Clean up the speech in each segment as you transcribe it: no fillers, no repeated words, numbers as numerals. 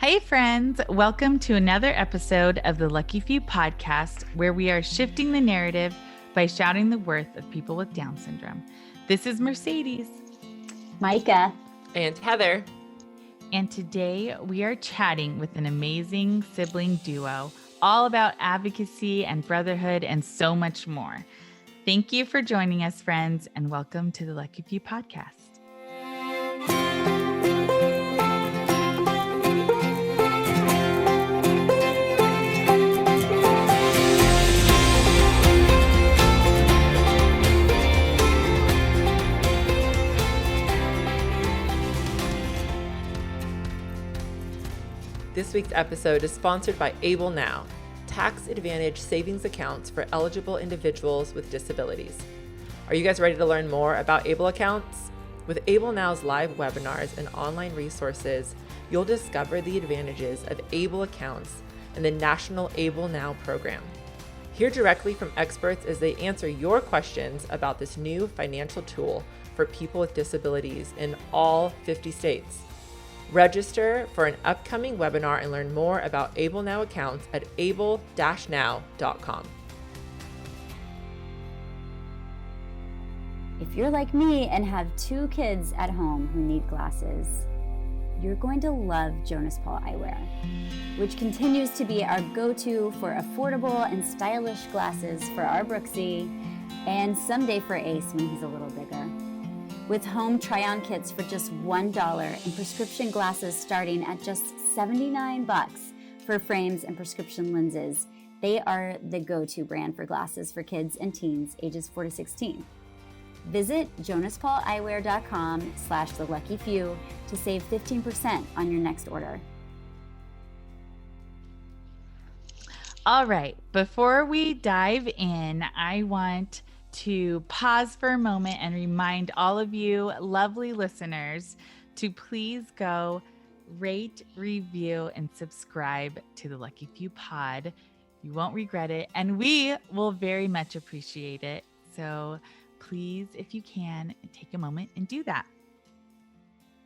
Hey friends, welcome to another episode of the Lucky Few podcast, where we are shifting the narrative by shouting the worth of people with Down syndrome. This is Mercedes, Micah, and Heather. And today we are chatting with an amazing sibling duo, all about advocacy and brotherhood and so much more. Thank you for joining us, friends, and welcome to the Lucky Few podcast. This week's episode is sponsored by ABLEnow, tax advantage savings accounts for eligible individuals with disabilities. Are you guys ready to learn more about ABLE accounts? With ABLEnow's live webinars and online resources, you'll discover the advantages of ABLE accounts and the National ABLEnow program. Hear directly from experts as they answer your questions about this new financial tool for people with disabilities in all 50 states. Register for an upcoming webinar and learn more about ABLEnow accounts at able-now.com. if you're like me and have 2 kids at home who need glasses, you're going to love Jonas Paul Eyewear, which continues to be our go-to for affordable and stylish glasses for our Brooksy and someday for Ace when he's a little bigger. With home try-on kits for just $1 and prescription glasses starting at just $79 for frames and prescription lenses, they are the go-to brand for glasses for kids and teens ages 4 to 16. Visit jonaspauleyewear.com/theluckyfew to save 15% on your next order. All right, before we dive in, I want to pause for a moment and remind all of you lovely listeners to please go rate, review, and subscribe to the Lucky Few pod. You won't regret it, and we will very much appreciate it. So please, if you can, take a moment and do that.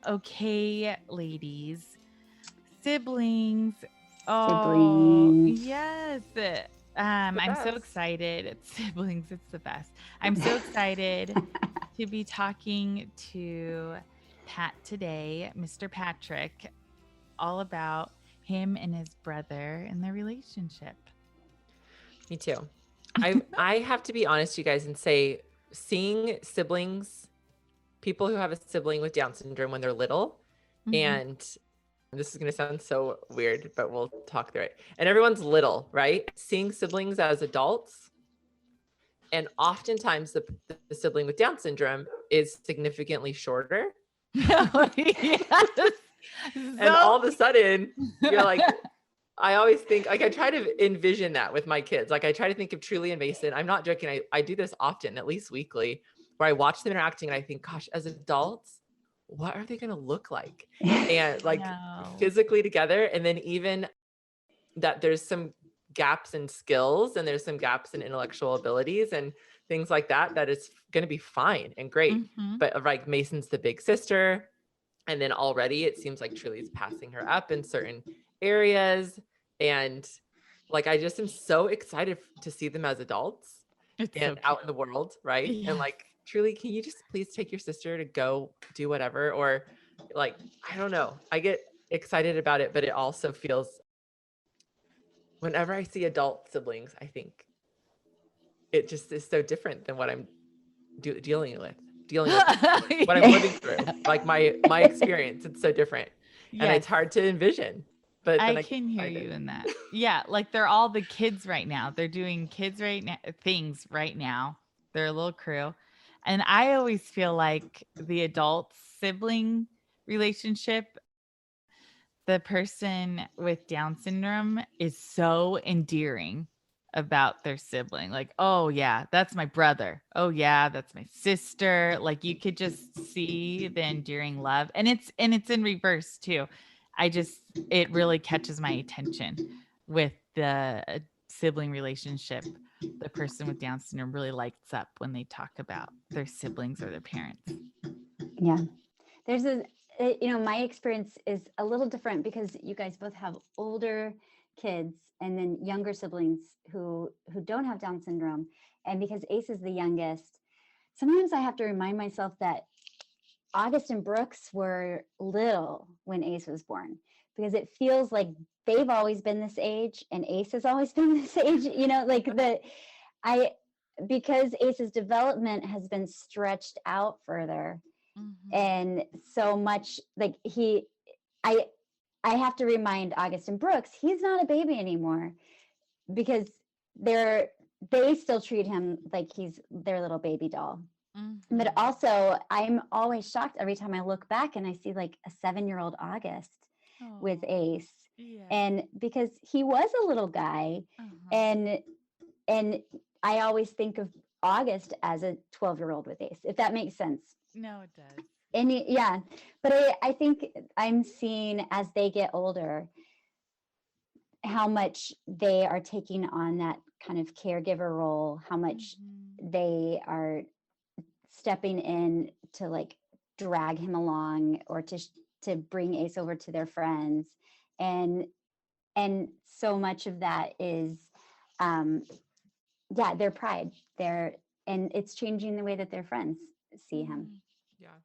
Okay, ladies, siblings. Oh, yes. I'm so excited. It's siblings. It's the best. I'm so excited to be talking to Pat today, Mr. Patrick, all about him and his brother and their relationship. Me too. I have to be honest, you guys, and say seeing siblings, people who have a sibling with Down syndrome when they're little, and this is going to sound so weird, but we'll talk through it. And everyone's little, right? Seeing siblings as adults. And oftentimes the sibling with Down syndrome is significantly shorter. Yes. And all of a sudden you're like, I always think, like, I try to envision that with my kids. Like, I try to think of Truly and Mason. I'm not joking. I do this often, at least weekly, where I watch them interacting and I think, gosh, as adults, what are they going to look like? And like physically together. And then even that there's some gaps in skills and there's some gaps in intellectual abilities and things like that, that it's going to be fine and great. But like Mason's the big sister. And then already it seems like Truly's passing her up in certain areas. And like, I just am so excited to see them as adults and out in the world. Right. Yeah. And like, Truly, can you just please take your sister to go do whatever? Or like, I don't know. I get excited about it, but it also feels, whenever I see adult siblings, I think it just is so different than what I'm dealing with what I'm living through. Like my experience, it's so different. Yes. And it's hard to envision. But I can hear you in that. Yeah, like they're all the kids right now. They're doing kids right now, things right now. They're a little crew. And I always feel like the adult sibling relationship, the person with Down syndrome is so endearing about their sibling. Like, oh yeah, that's my brother. Oh yeah, that's my sister. Like you could just see the endearing love. And it's in reverse too. It really catches my attention with the sibling relationship. The person with Down syndrome really lights up when they talk about their siblings or their parents. Yeah. There's my experience is a little different because you guys both have older kids and then younger siblings who don't have Down syndrome. And because Ace is the youngest, sometimes I have to remind myself that August and Brooks were little when Ace was born, because it feels like they've always been this age and Ace has always been this age, because Ace's development has been stretched out further. Mhm. And so much like I have to remind August and Brooks, he's not a baby anymore, because they still treat him like he's their little baby doll. But Mhm. also, I'm always shocked every time I look back and I see like a 7-year-old August with Oh, Ace. yeah. And because he was a little guy, Uh-huh. and I always think of August as a 12-year-old with Ace, if that makes sense. No, it does. And yeah, but I think I'm seeing as they get older how much they are taking on that kind of caregiver role, how much Mhm. they are stepping in to like drag him along or to bring Ace over to their friends. And so much of that is their pride, and it's changing the way that their friends see him. Mhm. Yeah.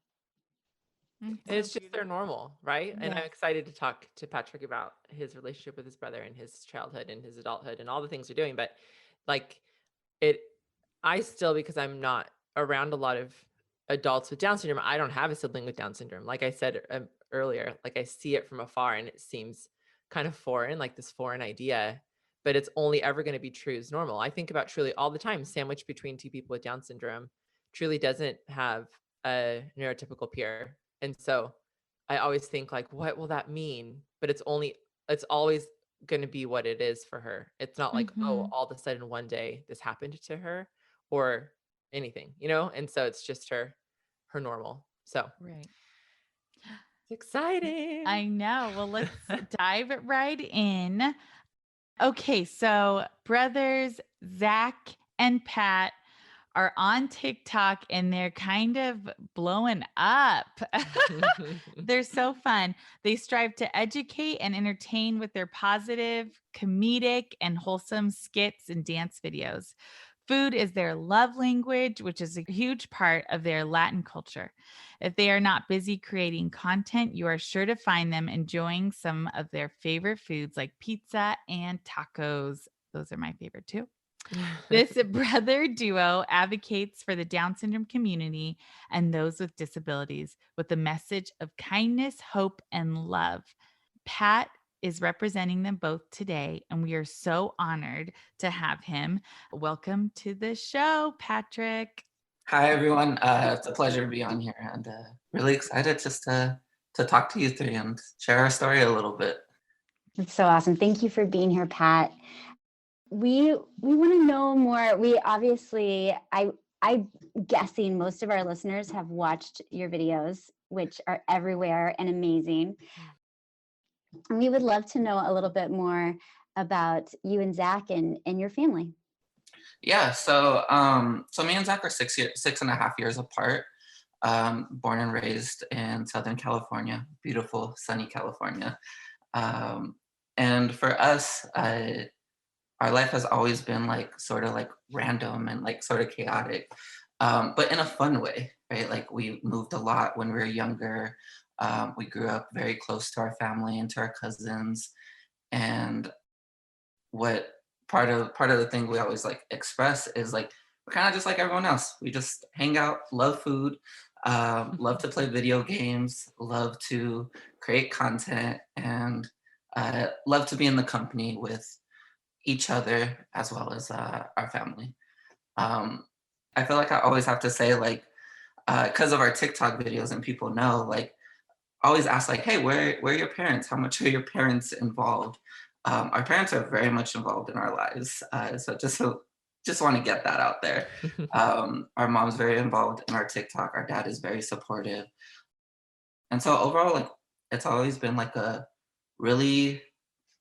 It's And so it's just their beautiful. normal, right? And I'm Yes. excited to talk to Patrick about his relationship with his brother and his childhood and his adulthood and all the things they're doing. But like it, I still, because I'm not around a lot of adults with Down syndrome, I don't have a sibling with Down syndrome. Like I said earlier, like I see it from afar and it seems kind of foreign, like this foreign idea, but it's only ever going to be true as normal. I think about Truly all the time, sandwiched between two people with Down syndrome. Truly doesn't have a neurotypical peer. And so I always think like, what will that mean? But it's always going to be what it is for her. It's not like, oh, Mhm. all of a sudden one day this happened to her or anything, you know? And so it's just her normal. So Right. it's exciting. I know. Well, let's dive right in. Okay, so brothers Zach and Pat are on TikTok and they're kind of blowing up. They're so fun. They strive to educate and entertain with their positive, comedic, and wholesome skits and dance videos. Food is their love language, which is a huge part of their Latin culture. If they are not busy creating content, you are sure to find them enjoying some of their favorite foods like pizza and tacos. Those are my favorite too. This brother duo advocates for the Down syndrome community and those with disabilities with a message of kindness, hope, and love. Pat is representing them both today, and we are so honored to have him. Welcome to the show, Patrick. Hi, everyone. It's a pleasure to be on here and really excited just to talk to you three and share our story a little bit. It's so awesome. Thank you for being here, Pat. We want to know more. We obviously, I'm guessing most of our listeners have watched your videos, which are everywhere and amazing. And we would love to know a little bit more about you and Zach and your family. Yeah, so me and Zach are 6.5 years apart. Born and raised in Southern California, beautiful sunny California. Um, and for us, our life has always been like sort of like random and like sort of chaotic, but in a fun way, right? Like we moved a lot when we were younger. We grew up very close to our family and to our cousins. And what part of the thing we always like express is like we're kind of just like everyone else. We just hang out, love food, love to play video games, love to create content, and love to be in the company with each other as well as our family. Um, I feel like I always have to say like because of our TikTok videos and people know like always ask like, hey, where are your parents? How much are your parents involved? Our parents are very much involved in our lives, so just want to get that out there. Our mom's very involved in our TikTok. Our dad is very supportive, and so overall, like it's always been like a really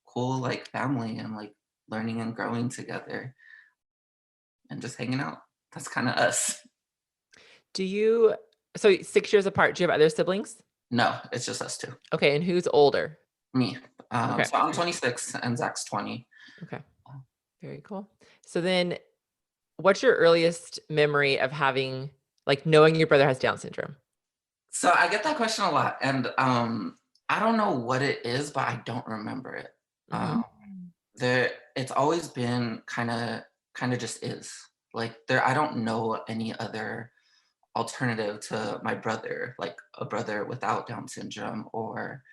cool like family and like learning and growing together and just hanging out. That's kind of us. Do you, so 6 years apart, do you have other siblings? No, it's just us two. Okay, and who's older? Me. Okay. So I'm 26 and Zach's 20. Okay. Very cool. So then what's your earliest memory of having, like, knowing your brother has Down syndrome? So I get that question a lot, and I don't know what it is, but I don't remember it. Mhm. It's always been kind of just is. Like I don't know any other alternative to my brother, like a brother without Down syndrome or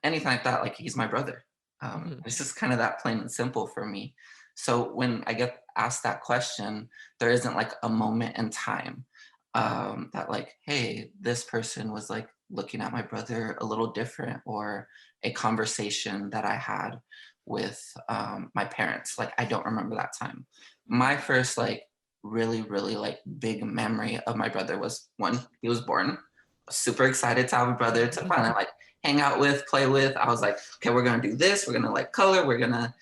anything like that. Like he's my brother. Mhm. It's just kind of that plain and simple for me. So when I get asked that question, there isn't like a moment in time that like, hey, this person was like looking at my brother a little different, or a conversation that I had with my parents. Like I don't remember that time. My first like really, really like big memory of my brother was when he was born. Super excited to have a brother to finally like hang out with, play with. I was like, okay, we're gonna do this. We're gonna like color. We're gonna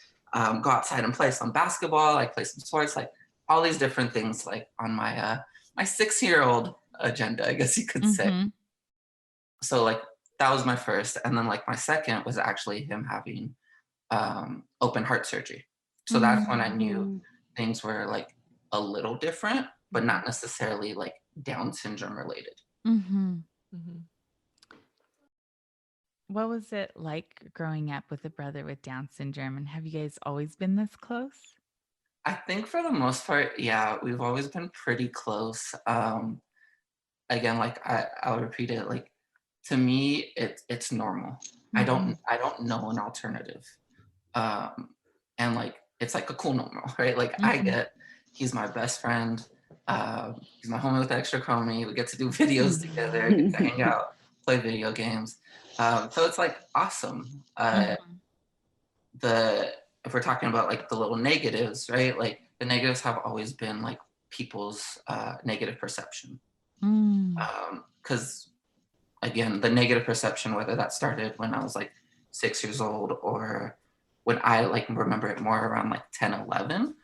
go outside and play some basketball, like play some sports, like all these different things, like on my 6-year-old agenda, I guess you could say. Mhm. So like that was my first, and then like my second was actually him having open heart surgery. So that's when I knew Mm. things were like a little different, but Mhm. not necessarily like Down syndrome related. Mhm. Mhm. What was it like growing up with a brother with Down syndrome, and have you guys always been this close? I think for the most part, yeah, we've always been pretty close. Again, like I'll repeat it, like to me, it's normal. Mhm. I don't know an alternative. Um, and like it's like a cool normal, right? Like I Mhm. get he's my best friend. He's my homie with extra chromie. We get to do videos together, get to hang out, play video games. So it's like awesome. Mhm. The If we're talking about like the little negatives, right? Like the negatives have always been like people's negative perception. Mm. Because again, the negative perception, whether that started when I was like 6 years old, or when I like remember it more around like 10, 11,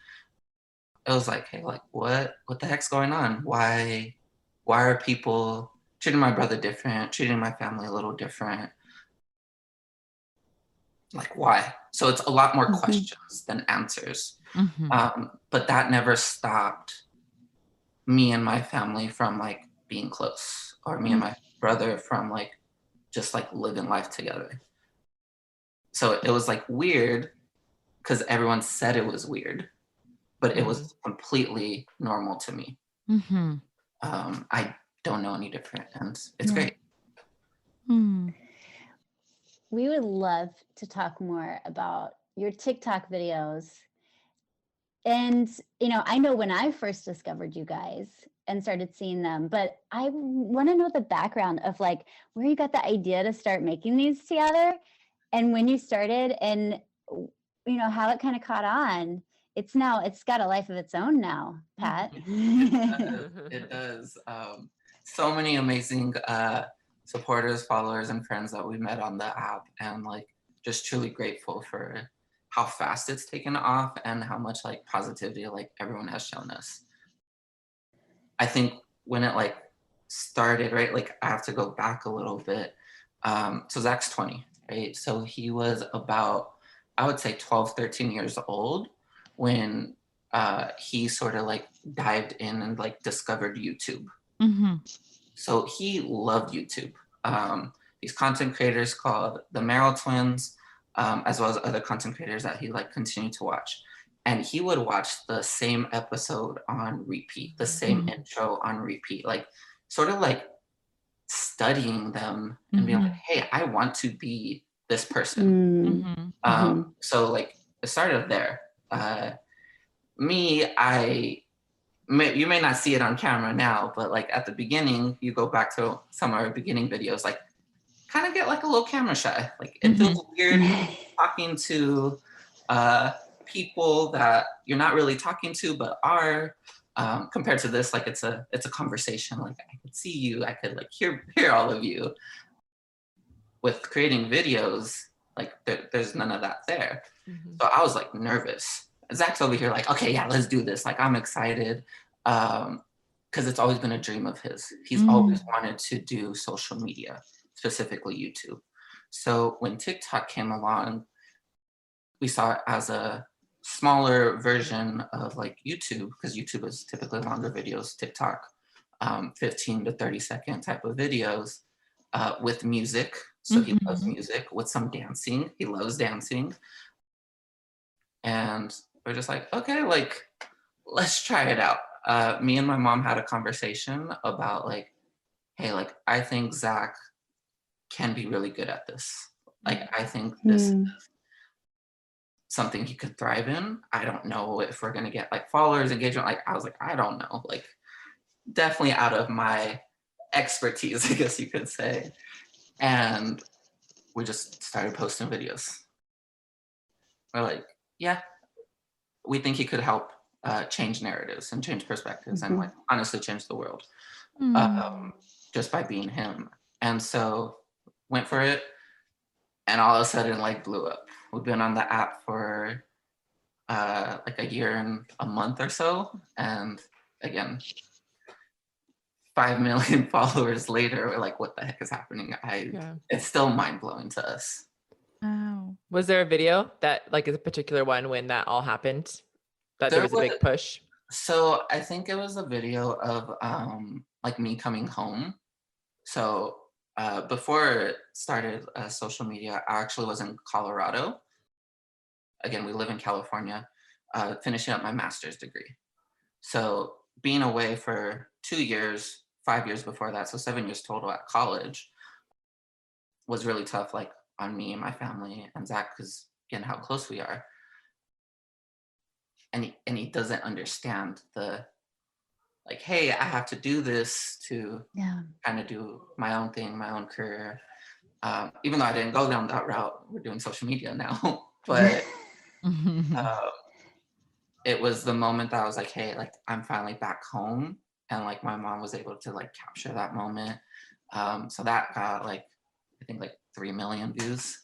it was like, hey, like what the heck's going on? Why are people treating my brother different, treating my family a little different? Like why? So it's a lot more Mhm. questions than answers. Mhm. But that never stopped me and my family from like being close, or me and Mm. my brother from like just like living life together. So it was like weird because everyone said it was weird, but it Mhm. was completely normal to me. Mhm. I don't know any different, and it's Yeah. great. Mm. We would love to talk more about your TikTok videos. And, I know when I first discovered you guys and started seeing them, but I want to know the background of like where you got the idea to start making these together and when you started and, how it kind of caught on. It's got a life of its own now, Pat. Mhm. It does. So many amazing supporters, followers, and friends that we met on the app, and like just truly grateful for how fast it's taken off and how much like positivity like everyone has shown us. I think when it like started, right? Like I have to go back a little bit. So Zach's 20, right? So he was about, I would say 12, 13 years old when he sort of like dived in and like discovered YouTube. Mhm. So he loved YouTube. These content creators called the Merrill Twins, as well as other content creators that he like continued to watch. And he would watch the same episode on repeat, the same Mhm. intro on repeat, like sort of like studying them and being like, Mhm. hey, I want to be this person. Mm. Mhm. Mhm. So like it started there. Me, you may not see it on camera now, but like at the beginning, you go back to some of our beginning videos, like kind of get like a little camera shy. Like it Mhm. feels weird talking to uh, people that you're not really talking to, but are. Compared to this, like it's a conversation. Like I could see you, I could like hear all of you. With creating videos, like there's none of that there. Mhm. So I was like nervous. Zach's over here like, okay, yeah, let's do this. Like I'm excited. Because it's always been a dream of his. He's always Mm. wanted to do social media. specifically YouTube. So when TikTok came along, we saw it as a smaller version of like YouTube, because YouTube is typically longer videos, TikTok, 15 to 30-second type of videos with music. So he loves music with some dancing. He loves dancing. And we're just like, okay, like, let's try it out. Me and my mom had a conversation about like, hey, like, I think Zach can be really good at this. Like, I think this is something he could thrive in. I don't know if we're gonna get like followers, engagement. Like, I was like, I don't know. Like, definitely out of my expertise, I guess you could say. And we just started posting videos. We're like, yeah, we think he could help change narratives and change perspectives and like honestly change the world just by being him. And so went for it, and all of a sudden like blew up. We've been on the app for like a year and a month or so, and again, 5 million followers later, we're like, what the heck is happening? It's still mind-blowing to us. Wow. Was there a video that like is a particular one when that all happened? That there was a big push? So I think it was a video of like me coming home. So before it started social media, I actually was in Colorado. Again, we live in California, finishing up my master's degree. So being away for 2 years, 5 years before that, so 7 years total at college, was really tough, like on me and my family and Zach, because again, how close we are. And he doesn't understand the, like, hey, I have to do this to kind of do my own thing, my own career. Even though I didn't go down that route, we're doing social media now. But it was the moment that I was like, hey, like, I'm finally back home. And like my mom was able to like capture that moment. So that got like, I think like 3 million views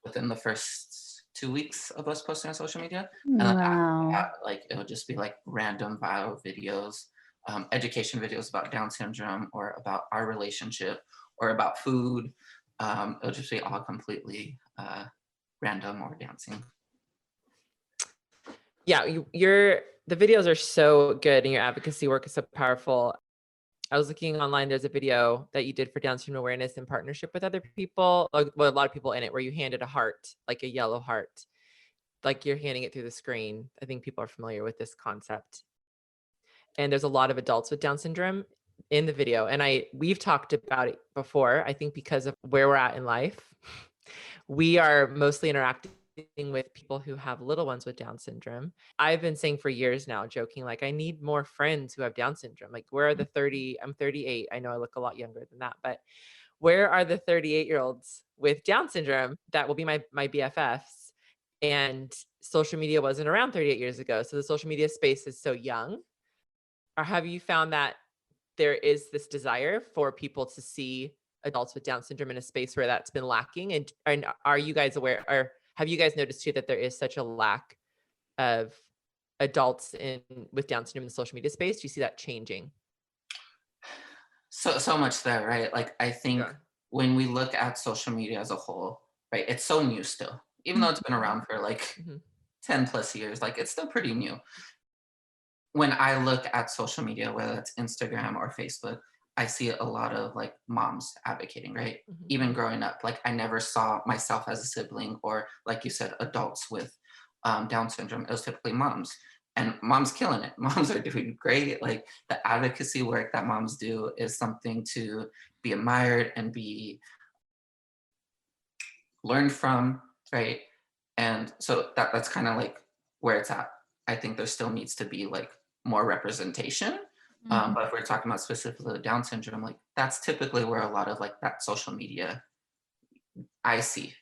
within the first 2 weeks of us posting on social media. And then after that, like, it would just be like random viral videos, education videos about Down syndrome or about our relationship or about food. It would just be all completely random or dancing. Yeah, the videos are so good and your advocacy work is so powerful. I was looking online, there's a video that you did for Down syndrome awareness in partnership with other people, like, well, a lot of people in it, where you handed a heart, like a yellow heart, like you're handing it through the screen. I think people are familiar with this concept. And there's a lot of adults with Down syndrome in the video. And we've talked about it before, I think because of where we're at in life. We are mostly interacting with people who have little ones with Down syndrome. I've been saying for years now, joking, like, I need more friends who have Down syndrome. Like, where are the I'm 38. I know I look a lot younger than that, but where are the 38-year-olds with Down syndrome that will be my BFFs? And social media wasn't around 38 years ago. So the social media space is so young. Or have you found that there is this desire for people to see adults with Down syndrome in a space where that's been lacking? And are you guys aware, or have you guys noticed too that there is such a lack of adults with Down syndrome in the social media space? Do you see that changing? So much there, right? Like, I think when we look at social media as a whole, right, it's so new still, even though it's been around for like 10 plus years, like it's still pretty new. When I look at social media, whether it's Instagram or Facebook, I see a lot of like moms advocating, right? Even growing up, like I never saw myself as a sibling or, like you said, adults with Down syndrome. It was typically moms, and moms killing it. Moms are doing great. Like, the advocacy work that moms do is something to be admired and be learned from, right? And so that's kind of like where it's at. I think there still needs to be like more representation. But if we're talking about specifically Down syndrome, like that's typically where a lot of like that social media I see.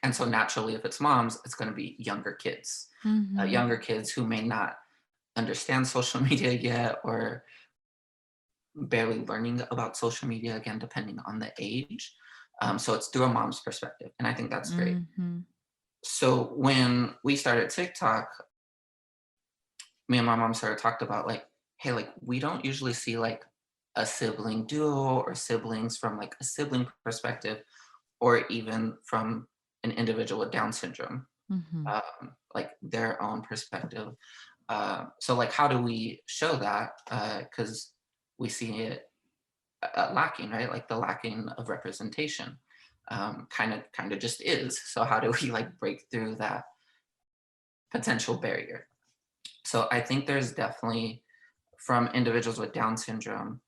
And so naturally, if it's moms, it's going to be younger kids, younger kids who may not understand social media yet or barely learning about social media, again, depending on the age. So it's through a mom's perspective. And I think that's great. So when we started TikTok, me and my mom started talked about like, hey, like we don't usually see like a sibling duo or siblings from like a sibling perspective, or even from an individual with Down syndrome, Mm-hmm. like their own perspective. So like, how do we show that? Because we see it lacking, right? Like the lacking of representation, kind of just is. So how do we like break through that potential barrier? So I think there's definitely, from individuals with Down syndrome,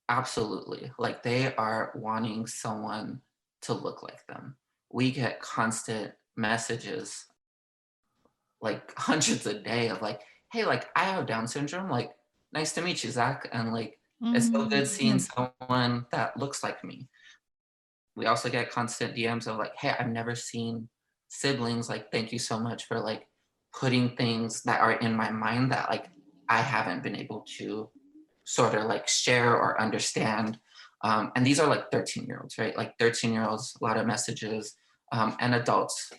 absolutely, like they are wanting someone to look like them. We get constant messages, like hundreds a day of like, hey, like I have Down syndrome, like nice to meet you, Zach. And like, it's so good seeing someone that looks like me. We also get constant DMs of like, hey, I've never seen siblings. Like, thank you so much for like putting things that are in my mind that like I haven't been able to sort of like share or understand. And these are like 13-year-olds, right? Like 13-year-olds, a lot of messages, and adults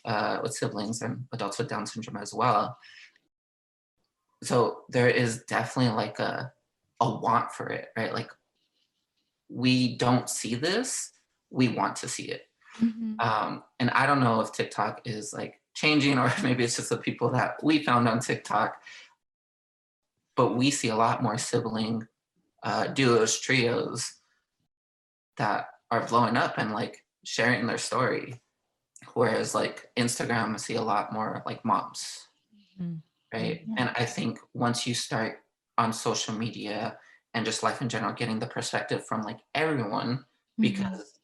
with siblings and adults with Down syndrome as well. So there is definitely like a want for it, right? Like we don't see this, we want to see it. Mm-hmm. And I don't know if TikTok is like changing, or maybe it's just the people that we found on TikTok, but we see a lot more sibling duos, trios that are blowing up and like sharing their story. Whereas like Instagram, I see a lot more like moms, Mm-hmm. right? Yeah. And I think once you start on social media and just life in general, getting the perspective from like everyone, because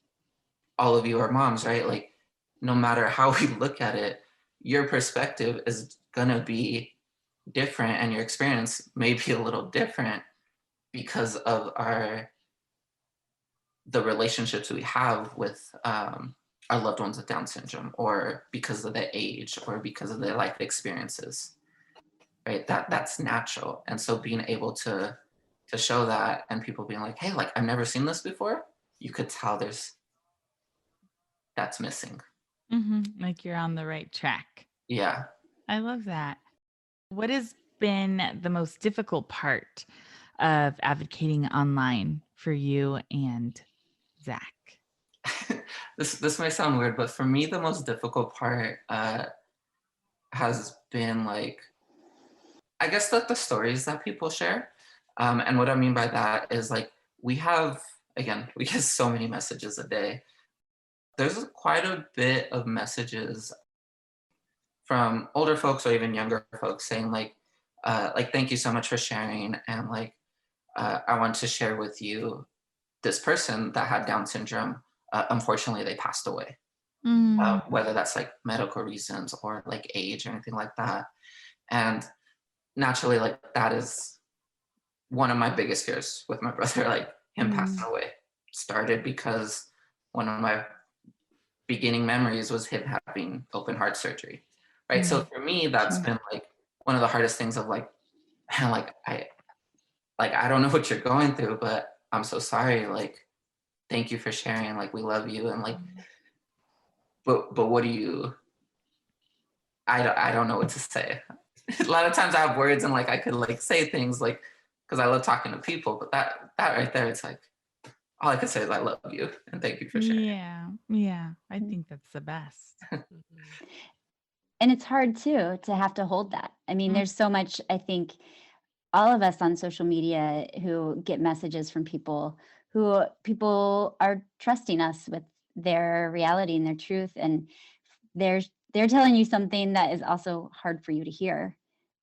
all of you are moms, right? Like no matter how we look at it, your perspective is gonna be different and your experience may be a little different because of the relationships we have with our loved ones with Down syndrome, or because of their age, or because of their life experiences, right? That's natural. And so being able to show that, and people being like, hey, like I've never seen this before, you could tell that's missing. Mm-hmm. Like you're on the right track. Yeah. I love that. What has been the most difficult part of advocating online for you and Zach? This may sound weird, but for me, the most difficult part has been like, I guess that the stories that people share. And what I mean by that is like, we get so many messages a day. There's quite a bit of messages from older folks or even younger folks saying like, thank you so much for sharing. And like, I want to share with you this person that had Down syndrome. Unfortunately, they passed away. Mm. Whether that's like medical reasons or like age or anything like that. And naturally, like that is one of my biggest fears with my brother, like him passing away, started because one of my beginning memories was him having open heart surgery. Right. So for me, that's been like one of the hardest things of like, man, I don't know what you're going through, but I'm so sorry. Like, thank you for sharing. Like, we love you. And like, but what do you, I don't know what to say. A lot of times I have words and like I could like say things like, because I love talking to people, but that right there, it's like all I could say is I love you and thank you for sharing. Yeah. I think that's the best. And it's hard too to have to hold that. I mean, there's so much, I think, all of us on social media who get messages from people are trusting us with their reality and their truth, and they're telling you something that is also hard for you to hear.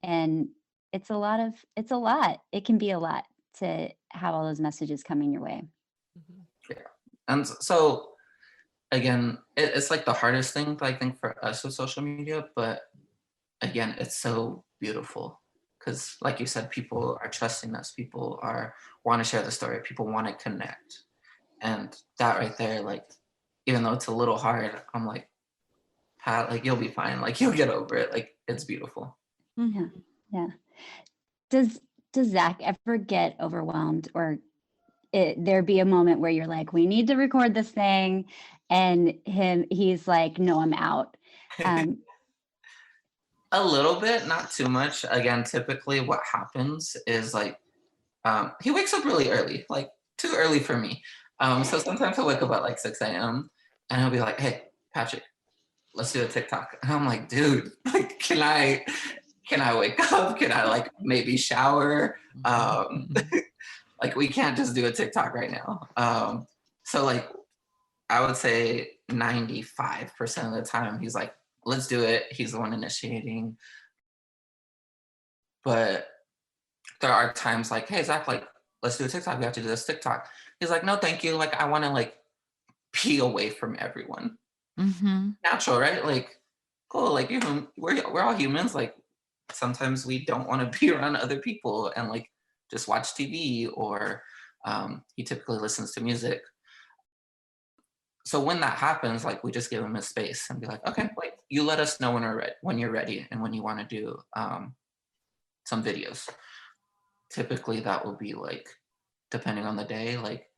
And it's a lot. It can be a lot to have all those messages coming your way. Yeah. And so again, it's like the hardest thing I think for us with social media, but again, it's so beautiful because like you said, people are trusting us, people want to share the story, people want to connect. And that right there, like, even though it's a little hard, I'm like, Pat, like you'll be fine, like you'll get over it, like it's beautiful. Yeah. Does Zach ever get overwhelmed, or there be a moment where you're like, we need to record this thing, and he's like, no, I'm out? A little bit, not too much. Again, typically what happens is like He wakes up really early, like too early for me. So sometimes he'll wake up at like 6 a.m. and he'll be like, "Hey, Patrick, let's do a TikTok." And I'm like, "Dude, like, can I wake up? Can I like maybe shower? Like, we can't just do a TikTok right now." So like, I would say 95% of the time he's like, "Let's do it." He's the one initiating. But there are times like, "Hey, Zach, like, let's do a TikTok. We have to do this TikTok." He's like, "No, thank you. Like, I want to like be away from everyone." Mm-hmm. Natural, right? Like, cool. Like, we're all humans. Like, sometimes we don't want to be around other people and like just watch TV, or he typically listens to music. So when that happens, like, we just give him his space and be like, "Okay, like, you let us know when you're ready and when you want to do some videos." Typically, that will be like, depending on the day, like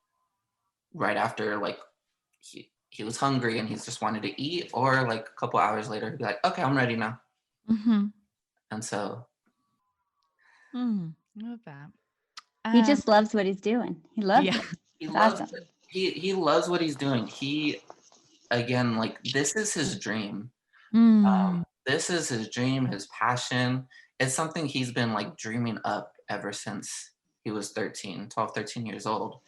right after like he was hungry and he's just wanted to eat, or like a couple hours later, he'd be like, "Okay, I'm ready now." Mm-hmm. And so, Love that. He just loves what he's doing. He loves Yeah. it. he It's loves awesome. it. He loves what he's doing. He, again, like, this is his dream. Mm. This is his dream, his passion. It's something he's been like dreaming up ever since he was 13 years old.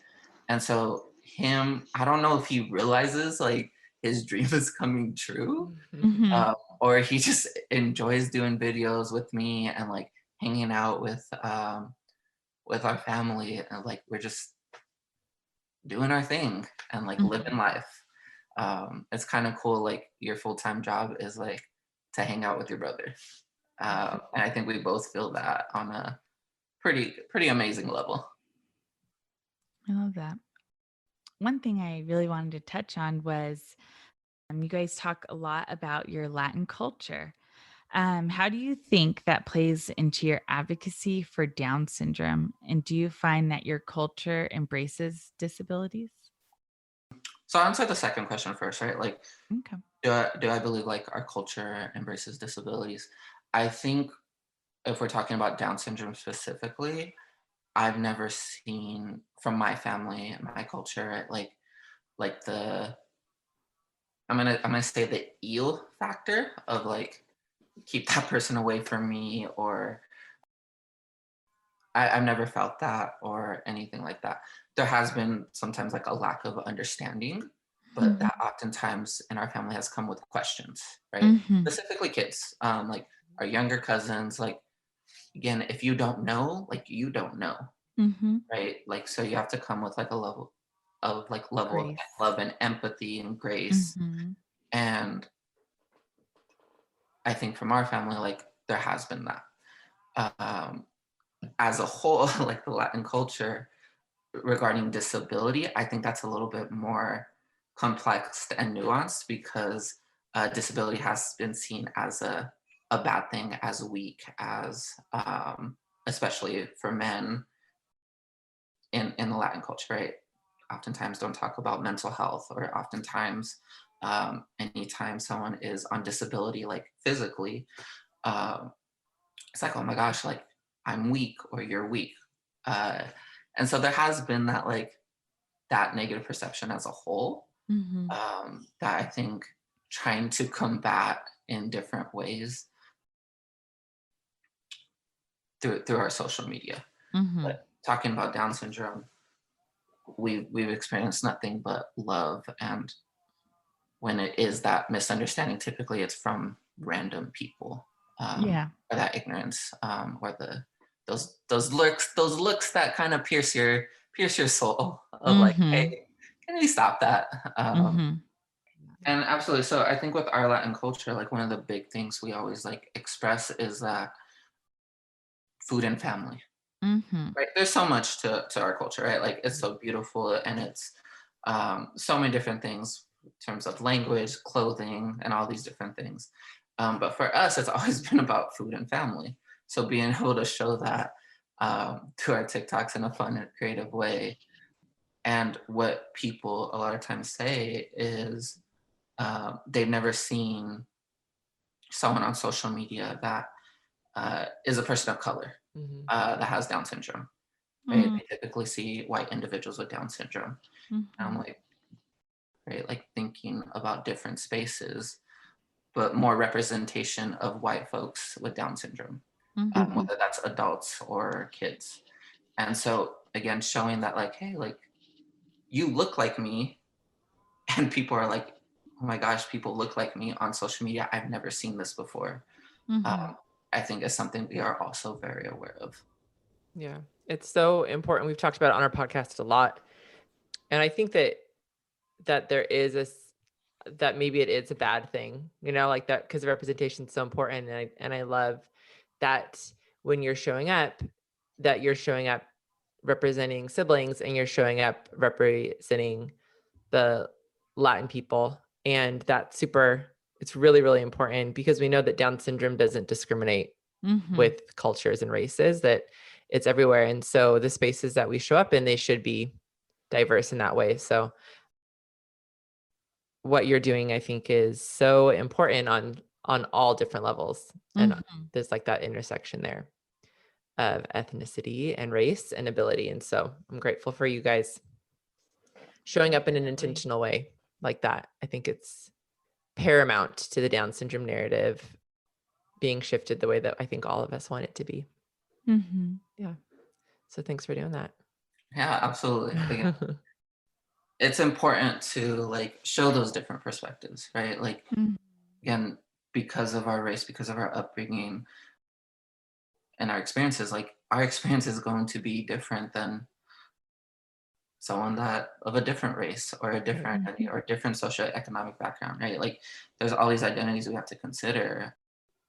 And so I don't know if he realizes like his dream is coming true, Mm-hmm. or he just enjoys doing videos with me and like hanging out with our family, and like we're just doing our thing and like living life. It's kind of cool. Like, your full-time job is like to hang out with your brother, and I think we both feel that on a pretty amazing level. I love that. One thing I really wanted to touch on was you guys talk a lot about your Latin culture. How do you think that plays into your advocacy for Down syndrome? And do you find that your culture embraces disabilities? So I'll answer the second question first, right? Like, Okay. do I believe like our culture embraces disabilities? I think if we're talking about Down syndrome specifically, I've never seen from my family, my culture, like the I'm gonna say the eel factor of like, keep that person away from me, or I've never felt that or anything like that. There has been sometimes like a lack of understanding, but Mhm. that oftentimes in our family has come with questions, right? Mhm. Specifically kids, like our younger cousins. Like, again, if you don't know, like, you don't know, Mhm. right? Like, so you have to come with like a level of Grace. love and empathy and grace. Mhm. And I think from our family, like, there has been that. Um, as a whole, like the Latin culture regarding disability, I think that's a little bit more complex and nuanced, because disability has been seen as a bad thing, as weak, as especially for men in the Latin culture, right? Oftentimes don't talk about mental health, or oftentimes anytime someone is on disability, like physically, um, it's like, "Oh my gosh, like, I'm weak," or "You're weak." Uh, and so there has been that, like, that negative perception as a whole, Mhm. that I think trying to combat in different ways through our social media. Mhm. But talking about Down syndrome, we've experienced nothing but love, and when it is that misunderstanding, typically it's from random people, Yeah. or that ignorance, or those looks that kind of pierce your soul of like, Mhm. "Hey, can we stop that?" Mhm. And absolutely. So I think with our Latin culture, like, one of the big things we always like express is that food and family, Mhm. right? There's so much to our culture, right? Like, it's so beautiful, and it's so many different things in terms of language, clothing, and all these different things. But for us, it's always been about food and family. So being able to show that to our TikToks in a fun and creative way. And what people a lot of times say is they've never seen someone on social media that is a person of color Mhm. that has Down syndrome. right? Mhm. They typically see white individuals with Down syndrome. And I'm Mhm. like, right, like thinking about different spaces, but more representation of white folks with Down syndrome, Mhm. whether that's adults or kids. And so again, showing that like, hey, like you look like me, and people are like, oh my gosh, people look like me on social media. I've never seen this before. Mhm. Um, I think is something we are also very aware of. Yeah. It's so important. We've talked about it on our podcast a lot. And I think that there is that maybe it is a bad thing, like that, because representation is so important. And I love that when you're showing up, that you're showing up representing siblings and you're showing up representing the Latin people. And it's really, really important because we know that Down syndrome doesn't discriminate Mhm. with cultures and races, that it's everywhere. And so the spaces that we show up in, they should be diverse in that way. So what you're doing, I think, is so important on all different levels. And Mhm. there's like that intersection there of ethnicity and race and ability. And so I'm grateful for you guys showing up in an Definitely. intentional way like that. I think it's paramount to the Down syndrome narrative being shifted the way that I think all of us want it to be. Mhm. Yeah. So thanks for doing that. Yeah, absolutely. Again, it's important to like show those different perspectives, right? Like Mhm. again, because of our race, because of our upbringing and our experiences, like our experience is going to be different than someone that of a different race or a Right. different identity or a different socioeconomic background, right? Like there's all these identities we have to consider.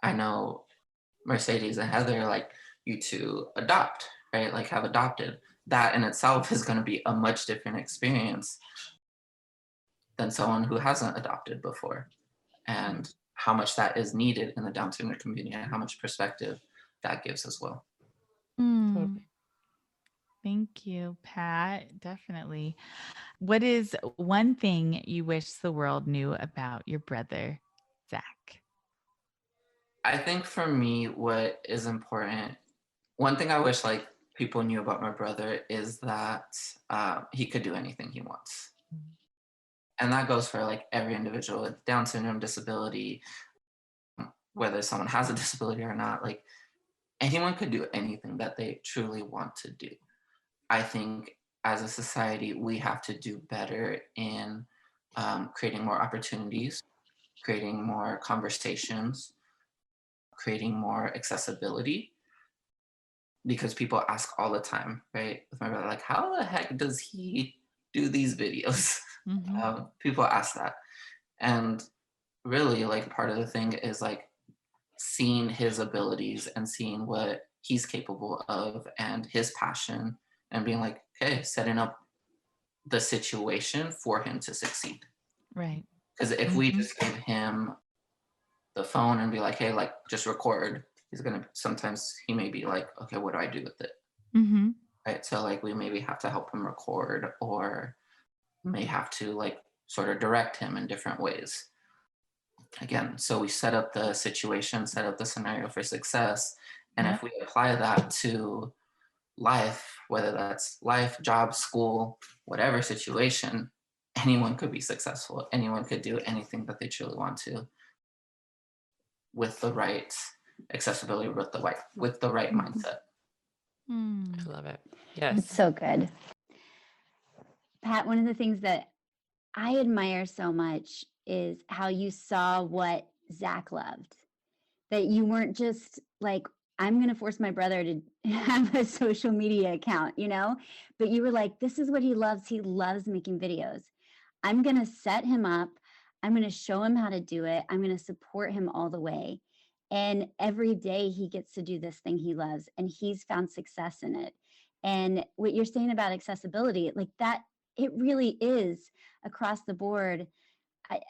I know Mercedes and Heather, like you two adopt, right? Like have adopted. That in itself is going to be a much different experience than someone who hasn't adopted before. And how much that is needed in the Down syndrome community and how much perspective that gives as well. Mm. Totally. Thank you, Pat. Definitely. What is one thing you wish the world knew about your brother, Zach? I think for me, what is important, one thing I wish like people knew about my brother is that he could do anything he wants. And that goes for like every individual with Down syndrome, disability, whether someone has a disability or not, like anyone could do anything that they truly want to do. I think as a society, we have to do better in creating more opportunities, creating more conversations, creating more accessibility. Because people ask all the time, right? With my brother, like, how the heck does he do these videos? Mhm. People ask that. And really, like, part of the thing is like seeing his abilities and seeing what he's capable of and his passion and being like, okay, setting up the situation for him to succeed. Right. Because if we Mhm. just give him the phone and be like, hey, like, just record, he's gonna sometimes he may be like, okay, what do I do with it? Mhm. Right. So like we maybe have to help him record or may have to like sort of direct him in different ways. Again, so we set up the situation, set up the scenario for success. And Yep. if we apply that to life, whether that's life, job, school, whatever situation, anyone could be successful. Anyone could do anything that they truly want to with the right accessibility, with the right Mhm. mindset. Mm. I love it. It's Yes. so good. Pat, one of the things that I admire so much is how you saw what Zach loved. That you weren't just like, I'm going to force my brother to have a social media account, but you were like, this is what he loves. He loves making videos. I'm going to set him up. I'm going to show him how to do it. I'm going to support him all the way. And every day he gets to do this thing he loves, and he's found success in it. And what you're saying about accessibility, like that, it really is across the board. I,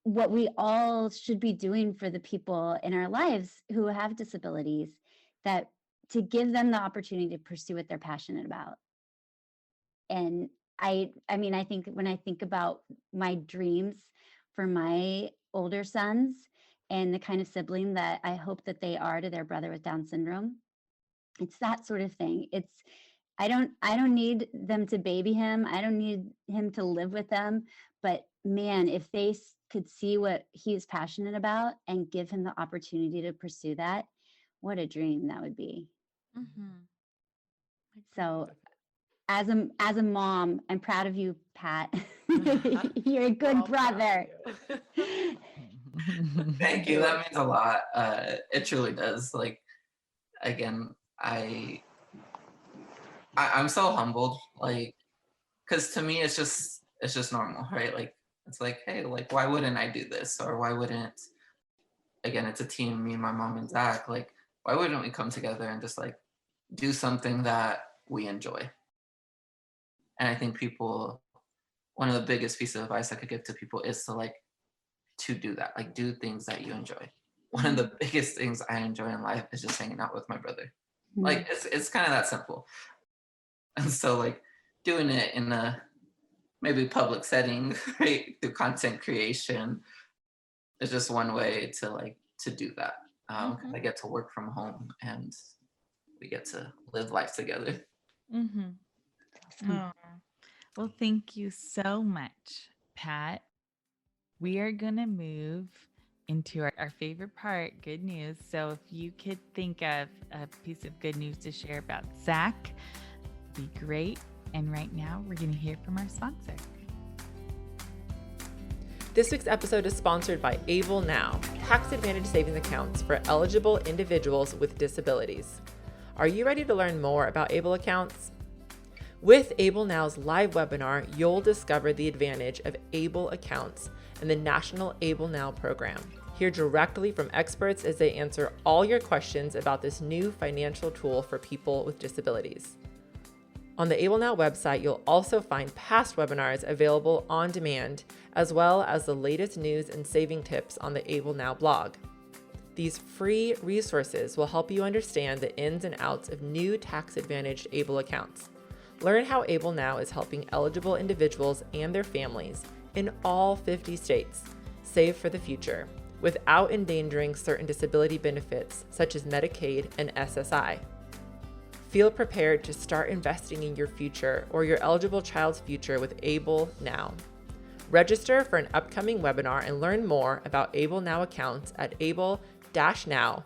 what we all should be doing for the people in our lives who have disabilities, that to give them the opportunity to pursue what they're passionate about. And I mean, I think when I think about my dreams for my older sons and the kind of sibling that I hope that they are to their brother with Down syndrome, it's that sort of thing. I don't need them to baby him. I don't need him to live with them. But man, if they could see what he's passionate about and give him the opportunity to pursue that, what a dream that would be. Mm-hmm. So as a mom, I'm proud of you, Pat. You're a good brother. Thank you. That means a lot. It truly does. Like, again, I'm so humbled, like, because to me it's just normal, right? Like, it's like, hey, like, why wouldn't I do this, or why wouldn't, again, it's a team, me, my mom, and Zach. Like, why wouldn't we come together and just like do something that we enjoy? And I think people, one of the biggest pieces of advice I could give to people is to do that, like, do things that you enjoy. One of the biggest things I enjoy in life is just hanging out with my brother. Like, it's kind of that simple. And so, like, doing it in a maybe public setting, right, through content creation is just one way to do that. 'Cause I get to work from home and we get to live life together. Mm-hmm. Oh. Well, thank you so much, Pat. We are going to move into our favorite part, good news. So if you could think of a piece of good news to share about Zach, be great. And right now, we're going to hear from our sponsor. This week's episode is sponsored by ABLEnow, tax advantage savings accounts for eligible individuals with disabilities. Are you ready to learn more about ABLE accounts? With ABLEnow's live webinar, you'll discover the advantage of ABLE accounts and the National ABLEnow program. Hear directly from experts as they answer all your questions about this new financial tool for people with disabilities. On the ABLEnow website, you'll also find past webinars available on demand, as well as the latest news and saving tips on the ABLEnow blog. These free resources will help you understand the ins and outs of new tax-advantaged ABLE accounts. Learn how ABLEnow is helping eligible individuals and their families in all 50 states save for the future without endangering certain disability benefits such as Medicaid and SSI. Feel prepared to start investing in your future or your eligible child's future with ABLEnow. Register for an upcoming webinar and learn more about ABLEnow accounts at able-now.com.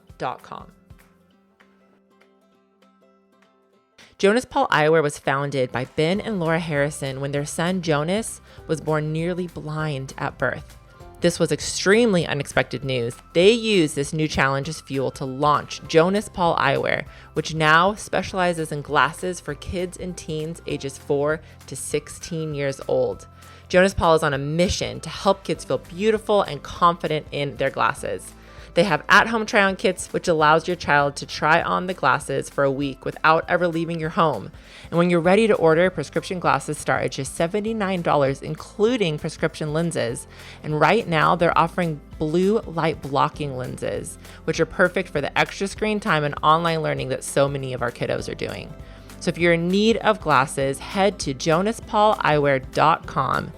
Jonas Paul Eyewear was founded by Ben and Laura Harrison when their son Jonas was born nearly blind at birth. This was extremely unexpected news. They used this new challenge as fuel to launch Jonas Paul Eyewear, which now specializes in glasses for kids and teens ages 4 to 16 years old. Jonas Paul is on a mission to help kids feel beautiful and confident in their glasses. They have at-home try-on kits, which allows your child to try on the glasses for a week without ever leaving your home. And when you're ready to order, prescription glasses start at just $79, including prescription lenses. And right now, they're offering blue light blocking lenses, which are perfect for the extra screen time and online learning that so many of our kiddos are doing. So if you're in need of glasses, head to jonaspauleyewear.com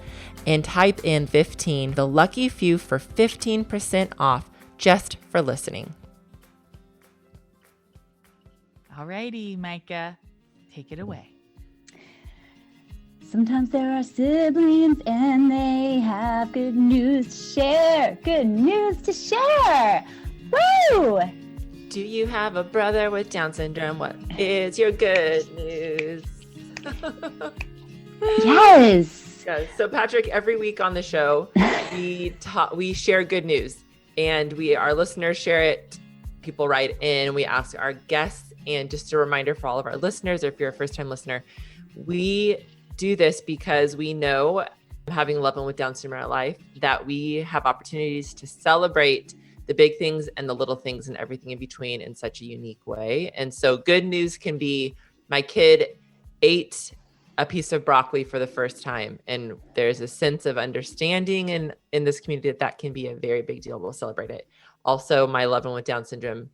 and type in 15, the lucky few, for 15% off. Just for listening. All righty, Micah, take it away. Sometimes there are siblings and they have good news to share. Good news to share. Woo! Do you have a brother with Down syndrome? What is your good news? Yes. Yes. So Patrick, every week on the show, we share good news. And our listeners share it, people write in, we ask our guests, and just a reminder for all of our listeners, or if you're a first-time listener, we do this because we know, having a loved one with Down syndrome in our life, that we have opportunities to celebrate the big things and the little things and everything in between in such a unique way. And so good news can be, my kid ate a piece of broccoli for the first time. And there's a sense of understanding in this community that can be a very big deal. We'll celebrate it. Also, my loved one with Down syndrome,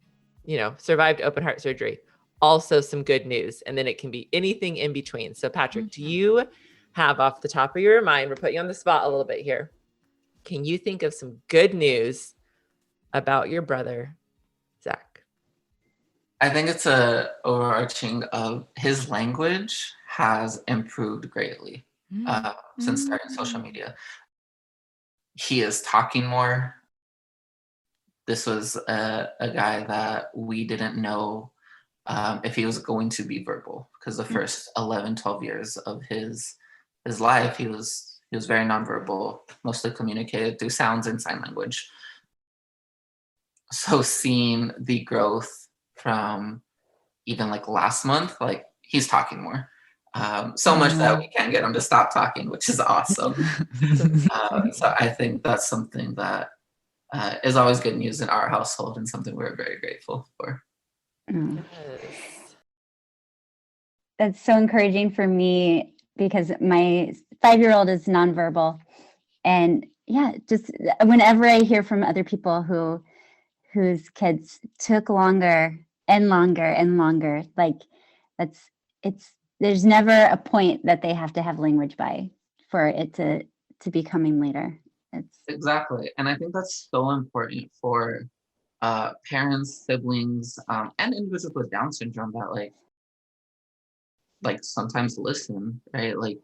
survived open heart surgery. Also some good news. And then it can be anything in between. So Patrick, do you have, off the top of your mind, we're putting you on the spot a little bit here, can you think of some good news about your brother, Zach? I think it's a overarching of his language has improved greatly since starting social media. He is talking more. This was a guy that we didn't know if he was going to be verbal, because the first 11, 12 years of his life, he was very nonverbal, mostly communicated through sounds and sign language. So seeing the growth from even like last month, like he's talking more. So much that we can't get him to stop talking, which is awesome. So I think that's something that is always good news in our household and something we're very grateful for. Yes. That's so encouraging for me because my 5-year-old is nonverbal. And yeah, just whenever I hear from other people whose kids took longer and longer and longer, like there's never a point that they have to have language by for it to be coming later. Exactly. And I think that's so important for parents, siblings, and individuals with Down syndrome that like sometimes listen, right? Like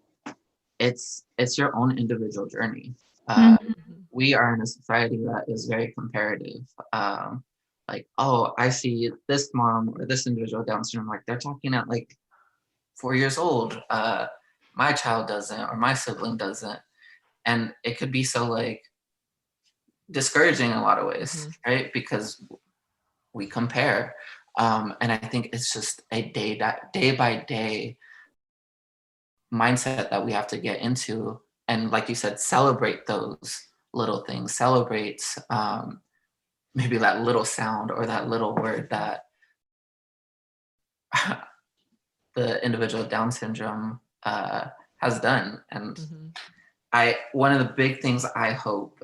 it's your own individual journey. We are in a society that is very comparative. Like, oh, I see this mom or this individual Down syndrome, like they're talking at like 4 years old. My child doesn't, or my sibling doesn't. And it could be so like discouraging in a lot of ways, right? Because we compare. And I think it's just a day by day mindset that we have to get into. And like you said, celebrate those little things, celebrate maybe that little sound or that little word that the individual with Down syndrome has done. And one of the big things I hope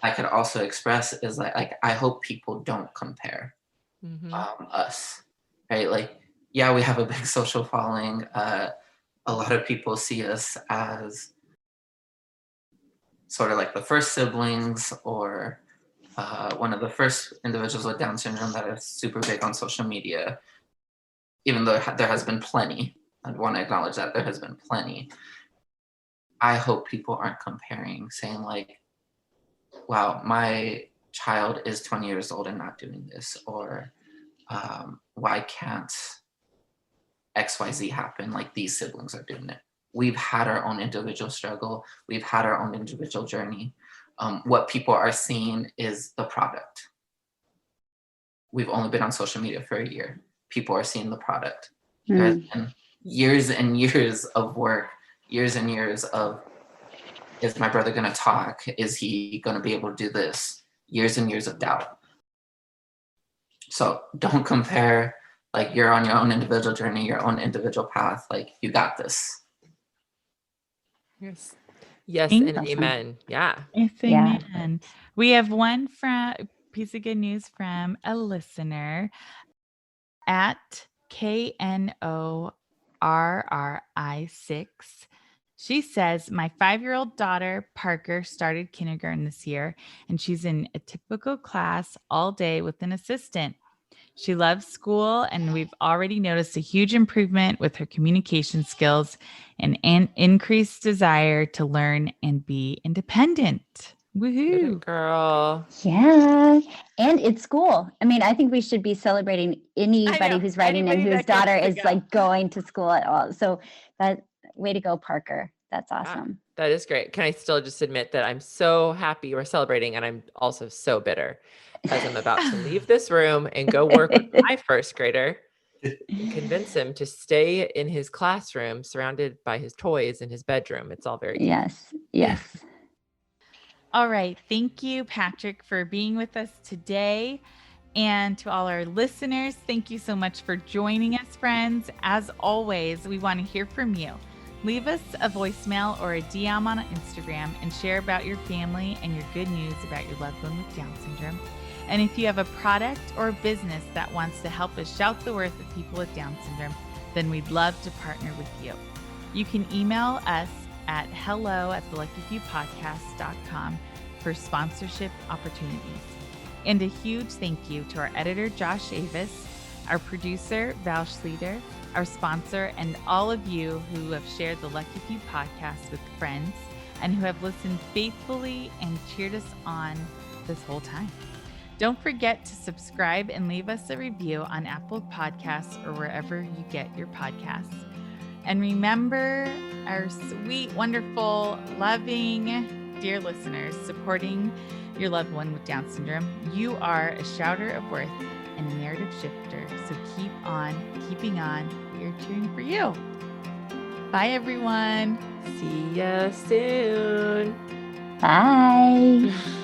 I could also express is like I hope people don't compare us, right? Like, yeah, we have a big social following. A lot of people see us as sort of like the first siblings or one of the first individuals with Down syndrome that is super big on social media, even though there has been plenty. I want to acknowledge that there has been plenty. I hope people aren't comparing, saying like, wow, my child is 20 years old and not doing this, or why can't XYZ happen? Like these siblings are doing it. We've had our own individual struggle. We've had our own individual journey. What people are seeing is the product. We've only been on social media for a year. People are seeing the product. There's been years and years of work, years and years of, is my brother going to talk? Is he going to be able to do this? Years and years of doubt. So don't compare. Like, you're on your own individual journey, your own individual path. Like, you got this. Yes. Yes, and amen. Yeah. Yes, amen. We have one piece of good news from a listener at KNORRI6. She says, my 5-year-old daughter, Parker, started kindergarten this year, and she's in a typical class all day with an assistant. She loves school, and we've already noticed a huge improvement with her communication skills and an increased desire to learn and be independent. Woohoo. Girl. Yeah. And it's school. I mean, I think we should be celebrating anybody who's writing in whose daughter is like going to school at all. So that way to go, Parker. That's awesome. That is great. Can I still just admit that I'm so happy we're celebrating, and I'm also so bitter as I'm about to leave this room and go work with my first grader and convince him to stay in his classroom surrounded by his toys in his bedroom. It's all very cute. Yes. All right. Thank you, Patrick, for being with us today. And to all our listeners, thank you so much for joining us, friends. As always, we want to hear from you. Leave us a voicemail or a DM on Instagram and share about your family and your good news about your loved one with Down syndrome. And if you have a product or business that wants to help us shout the worth of people with Down syndrome, then we'd love to partner with you. You can email us at hello@theluckyfewpodcast.com for sponsorship opportunities. And a huge thank you to our editor, Josh Avis, our producer, Val Schleter, our sponsor, and all of you who have shared the Lucky Few podcast with friends and who have listened faithfully and cheered us on this whole time. Don't forget to subscribe and leave us a review on Apple Podcasts or wherever you get your podcasts. And remember, our sweet, wonderful, loving, dear listeners, supporting your loved one with Down syndrome. You are a shouter of worth and a narrative shifter. So keep on keeping on. We are cheering for you. Bye, everyone. See ya soon. Bye.